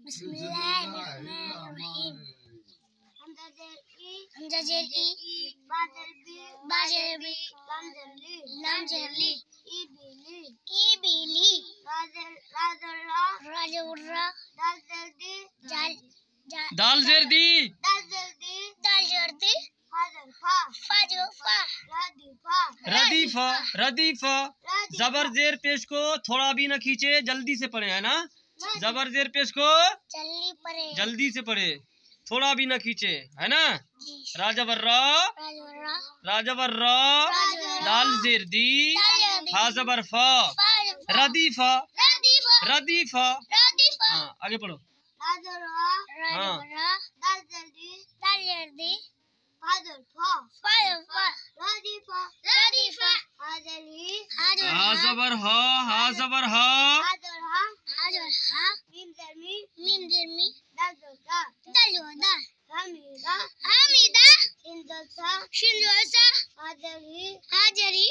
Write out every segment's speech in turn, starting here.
बिस्मिल्लाहिर्रहमानिर्रहीम। हमजा जेर ई बाजर बी लम जेर ली ई बिली राजौरा दाल जेर दी रदीफा जबर जेर पेश को थोड़ा भी न खींचे, जल्दी से पढ़े, है ना। जबर जेर पेश को जल्दी से पढ़े, थोड़ा भी न खींचे, है ना। राजबर्रा दाल जेर दी हा जबर फा रदीफा हाँ आगे पढ़ो। हाँ हा जबर हा मीम जेर मी शिंदोसा हाजरी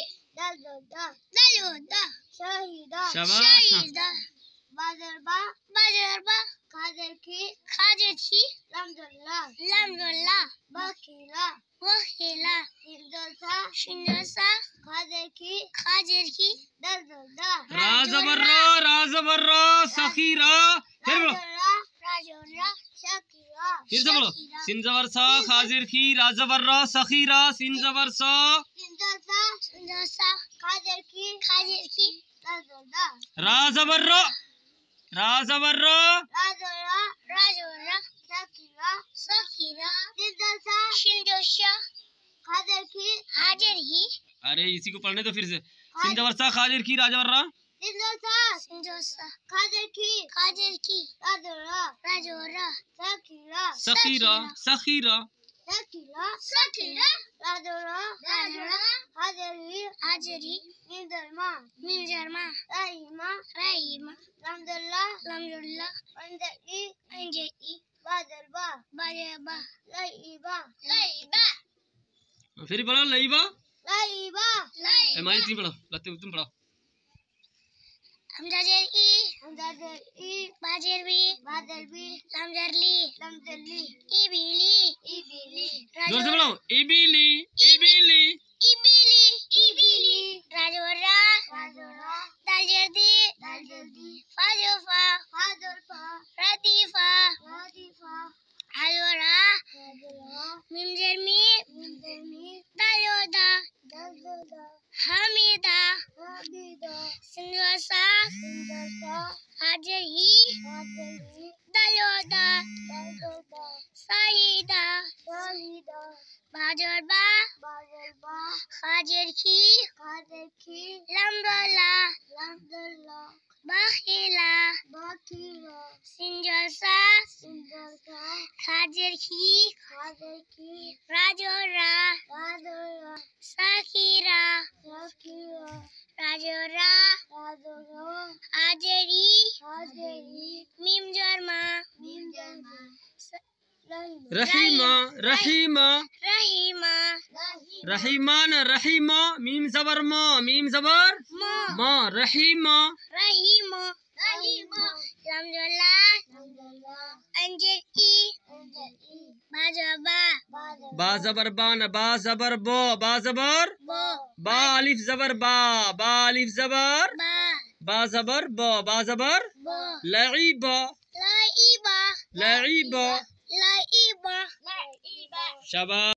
शहीदा बाजरबा खाजर की लमदुल्ला बखीला शिंदोसा खाजर की राजबर्रा सखीरा, फिर बोलो, फिर से बोलो। सिन जबर सा खाजिर की राजबर्रा सखीरा सिन जबर सा खाजर की राजबर्रा सखीरा शिंदोसा खाजर की। अरे इसी को पढ़ने तो फिर से। सिन जबर सा खाजिर की राजबर्रा खाजर की राजौरा सखीरा हाजरी मीम जरमा रहीमा लमदुल्ला अंजई बाजरबा लईबा फिर पढ़ो लईबा तीन पढ़ो, तुम पढ़ो। हमजा जेर ई बाजर बी लम जेर ली ई बिली जोर से पढ़ो। इबिली राजौरा दाल जेर दी फाजोफा रदीफा हाजोरा मीम जेर मी दायोदा हमीदा सिंदोसा हाजरी दायोदा सईदा बाजरबा खाजर की लमदुल्ला बखीला सिंदोसा खाजर की राजौरा सखीरा राजौरा हाजरी मीम जरमा रहीमा मीम जबर मा रहीमा लमदुल्ला अंजई बा जबर बा जबर बा अलिफ जबर बा अलिफ जबर बा जबर लईबा शाबाश।